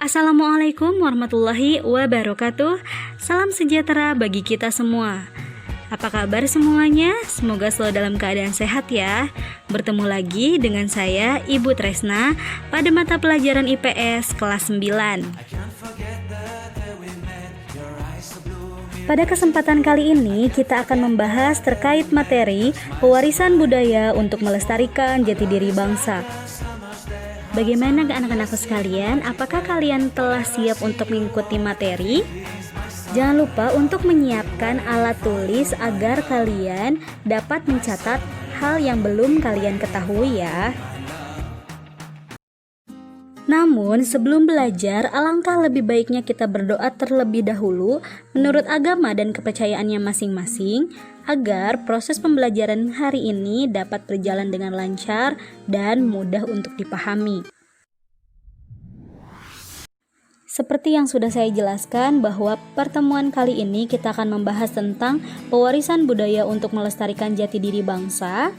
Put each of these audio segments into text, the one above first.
Assalamualaikum warahmatullahi wabarakatuh. Salam sejahtera bagi kita semua. Apa kabar semuanya? Semoga selalu dalam keadaan sehat ya. Bertemu lagi dengan saya, Ibu Tresna, pada mata pelajaran IPS kelas 9. Pada kesempatan kali ini, kita akan membahas terkait materi pewarisan budaya untuk melestarikan jati diri bangsa. Bagaimana anak-anakku sekalian? Apakah kalian telah siap untuk mengikuti materi? Jangan lupa untuk menyiapkan alat tulis agar kalian dapat mencatat hal yang belum kalian ketahui ya. Namun sebelum belajar, alangkah lebih baiknya kita berdoa terlebih dahulu menurut agama dan kepercayaannya masing-masing agar proses pembelajaran hari ini dapat berjalan dengan lancar dan mudah untuk dipahami. Seperti yang sudah saya jelaskan bahwa pertemuan kali ini kita akan membahas tentang pewarisan budaya untuk melestarikan jati diri bangsa,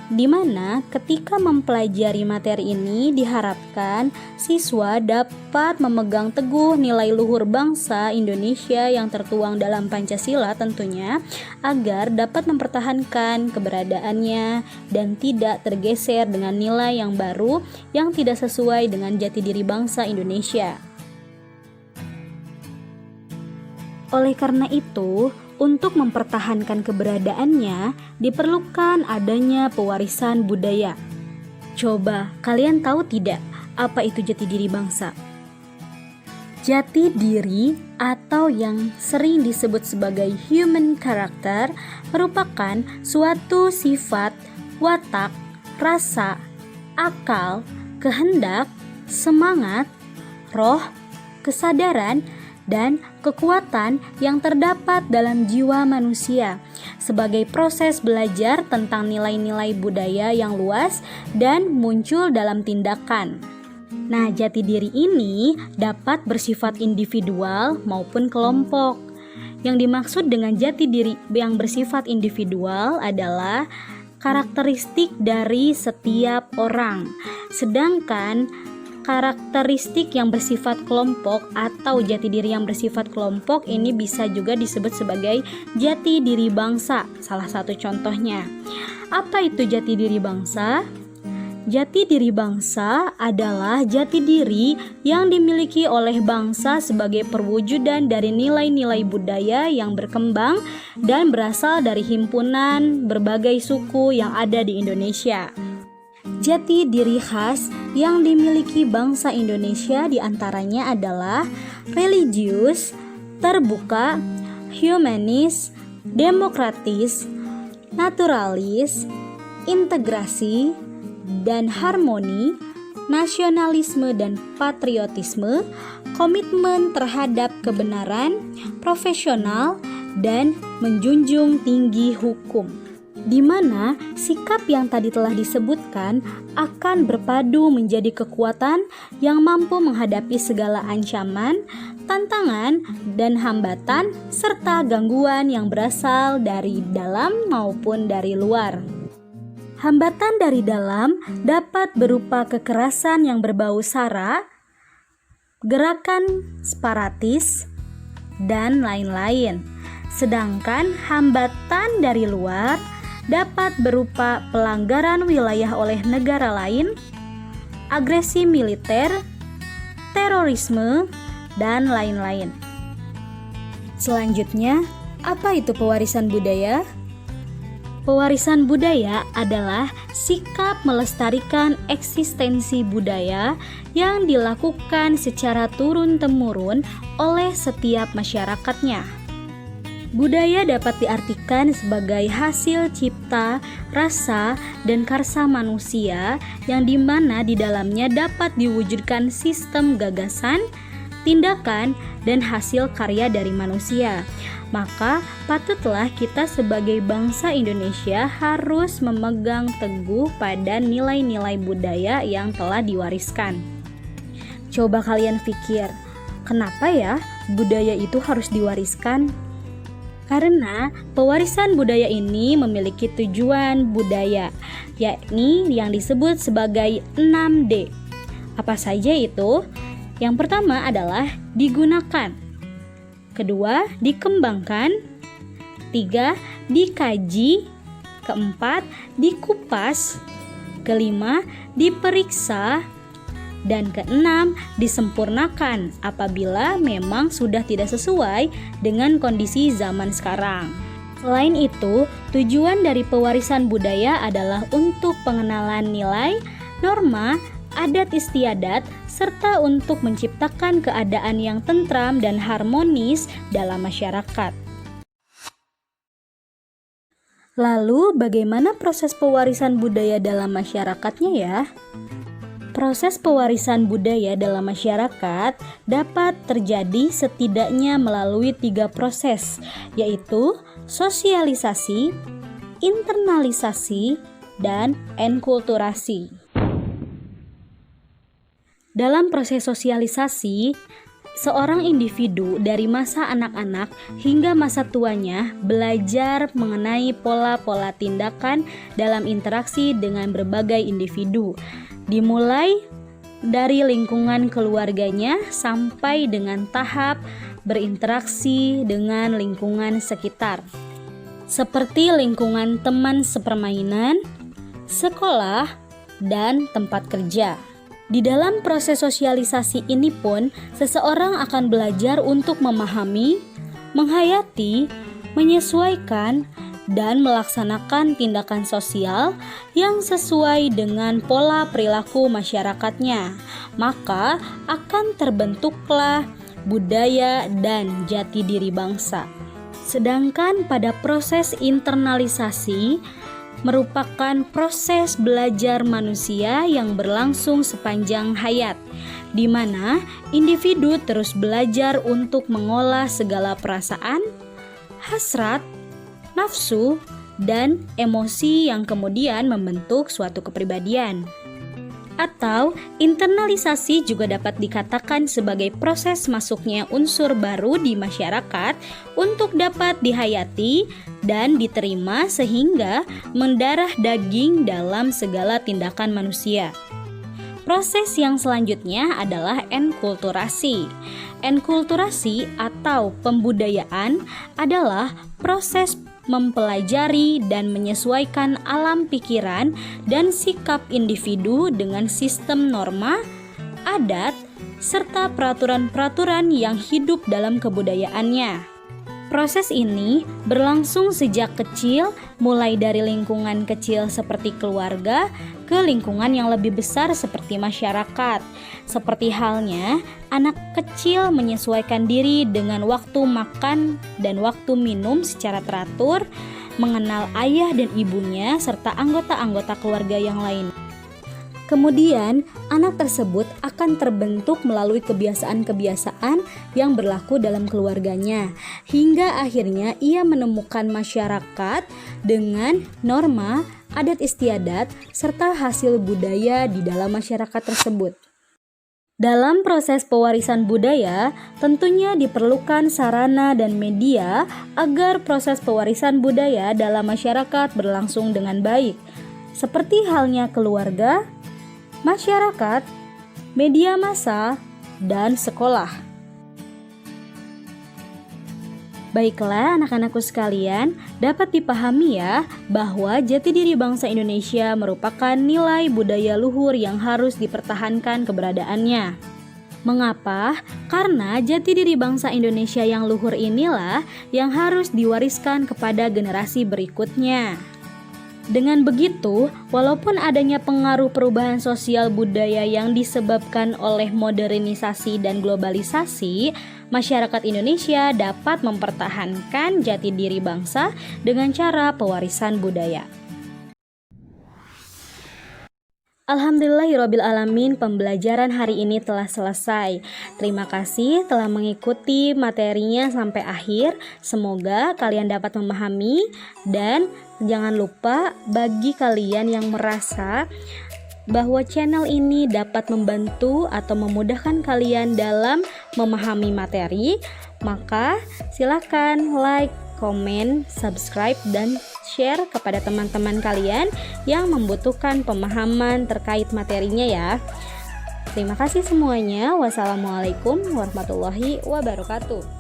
di mana ketika mempelajari materi ini diharapkan siswa dapat memegang teguh nilai luhur bangsa Indonesia yang tertuang dalam Pancasila tentunya, agar dapat mempertahankan keberadaannya dan tidak tergeser dengan nilai yang baru yang tidak sesuai dengan jati diri bangsa Indonesia. Oleh karena itu, untuk mempertahankan keberadaannya, diperlukan adanya pewarisan budaya. Coba, kalian tahu tidak apa itu jati diri bangsa? Jati diri atau yang sering disebut sebagai human character merupakan suatu sifat, watak, rasa, akal, kehendak, semangat, roh, kesadaran, dan kekuatan yang terdapat dalam jiwa manusia sebagai proses belajar tentang nilai-nilai budaya yang luas dan muncul dalam tindakan. Nah, jati diri ini dapat bersifat individual maupun kelompok. Yang dimaksud dengan jati diri yang bersifat individual adalah karakteristik dari setiap orang, sedangkan karakteristik yang bersifat kelompok atau jati diri yang bersifat kelompok ini bisa juga disebut sebagai jati diri bangsa. Salah satu contohnya, apa itu jati diri bangsa? Jati diri bangsa adalah jati diri yang dimiliki oleh bangsa sebagai perwujudan dari nilai-nilai budaya yang berkembang dan berasal dari himpunan berbagai suku yang ada di Indonesia. Jati diri khas yang dimiliki bangsa Indonesia diantaranya adalah religius, terbuka, humanis, demokratis, naturalis, integrasi, dan harmoni, nasionalisme dan patriotisme, komitmen terhadap kebenaran, profesional, dan menjunjung tinggi hukum, di mana sikap yang tadi telah disebutkan akan berpadu menjadi kekuatan yang mampu menghadapi segala ancaman, tantangan, dan hambatan serta gangguan yang berasal dari dalam maupun dari luar. Hambatan dari dalam dapat berupa kekerasan yang berbau sara, gerakan separatis, dan lain-lain. Sedangkan hambatan dari luar dapat berupa pelanggaran wilayah oleh negara lain, agresi militer, terorisme, dan lain-lain. Selanjutnya, apa itu pewarisan budaya? Pewarisan budaya adalah sikap melestarikan eksistensi budaya yang dilakukan secara turun-temurun oleh setiap masyarakatnya. Budaya dapat diartikan sebagai hasil cipta, rasa, dan karsa manusia yang dimana di dalamnya dapat diwujudkan sistem gagasan, tindakan, dan hasil karya dari manusia. Maka patutlah kita sebagai bangsa Indonesia harus memegang teguh pada nilai-nilai budaya yang telah diwariskan. Coba kalian pikir, kenapa ya budaya itu harus diwariskan? Karena pewarisan budaya ini memiliki tujuan budaya, yakni yang disebut sebagai 6D. Apa saja itu? Yang pertama adalah digunakan. Kedua, dikembangkan. Tiga, dikaji. Keempat, dikupas. Kelima, diperiksa. Dan keenam, disempurnakan apabila memang sudah tidak sesuai dengan kondisi zaman sekarang. Selain itu, tujuan dari pewarisan budaya adalah untuk pengenalan nilai, norma, adat istiadat, serta untuk menciptakan keadaan yang tentram dan harmonis dalam masyarakat. Lalu, bagaimana proses pewarisan budaya dalam masyarakatnya ya? Proses pewarisan budaya dalam masyarakat dapat terjadi setidaknya melalui 3 proses, yaitu sosialisasi, internalisasi, dan enkulturasi. Dalam proses sosialisasi, seorang individu dari masa anak-anak hingga masa tuanya belajar mengenai pola-pola tindakan dalam interaksi dengan berbagai individu, dimulai dari lingkungan keluarganya sampai dengan tahap berinteraksi dengan lingkungan sekitar, seperti lingkungan teman sepermainan, sekolah, dan tempat kerja. Di dalam proses sosialisasi ini pun, seseorang akan belajar untuk memahami, menghayati, menyesuaikan, dan melaksanakan tindakan sosial yang sesuai dengan pola perilaku masyarakatnya. Maka akan terbentuklah budaya dan jati diri bangsa. Sedangkan pada proses internalisasi, merupakan proses belajar manusia yang berlangsung sepanjang hayat, di mana individu terus belajar untuk mengolah segala perasaan, hasrat, nafsu, dan emosi yang kemudian membentuk suatu kepribadian. Atau internalisasi juga dapat dikatakan sebagai proses masuknya unsur baru di masyarakat untuk dapat dihayati dan diterima sehingga mendarah daging dalam segala tindakan manusia. Proses yang selanjutnya adalah enkulturasi. Enkulturasi atau pembudayaan adalah proses mempelajari dan menyesuaikan alam pikiran dan sikap individu dengan sistem norma, adat, serta peraturan-peraturan yang hidup dalam kebudayaannya. Proses ini berlangsung sejak kecil, mulai dari lingkungan kecil seperti keluarga ke lingkungan yang lebih besar seperti masyarakat. Seperti halnya anak kecil menyesuaikan diri dengan waktu makan dan waktu minum secara teratur, mengenal ayah dan ibunya serta anggota-anggota keluarga yang lain. Kemudian, anak tersebut akan terbentuk melalui kebiasaan-kebiasaan yang berlaku dalam keluarganya, hingga akhirnya ia menemukan masyarakat dengan norma, adat istiadat, serta hasil budaya di dalam masyarakat tersebut. Dalam proses pewarisan budaya, tentunya diperlukan sarana dan media agar proses pewarisan budaya dalam masyarakat berlangsung dengan baik, seperti halnya keluarga, masyarakat, media massa, dan sekolah. Baiklah anak-anakku sekalian, dapat dipahami ya bahwa jati diri bangsa Indonesia merupakan nilai budaya luhur yang harus dipertahankan keberadaannya. Mengapa? Karena jati diri bangsa Indonesia yang luhur inilah yang harus diwariskan kepada generasi berikutnya. Dengan begitu, walaupun adanya pengaruh perubahan sosial budaya yang disebabkan oleh modernisasi dan globalisasi, masyarakat Indonesia dapat mempertahankan jati diri bangsa dengan cara pewarisan budaya. Alhamdulillahirrabbilalamin, pembelajaran hari ini telah selesai. Terima kasih telah mengikuti materinya sampai akhir. Semoga kalian dapat memahami, dan jangan lupa bagi kalian yang merasa bahwa channel ini dapat membantu atau memudahkan kalian dalam memahami materi, maka silakan like, komen, subscribe, dan share kepada teman-teman kalian yang membutuhkan pemahaman terkait materinya ya. Terima kasih semuanya. Wassalamualaikum warahmatullahi wabarakatuh.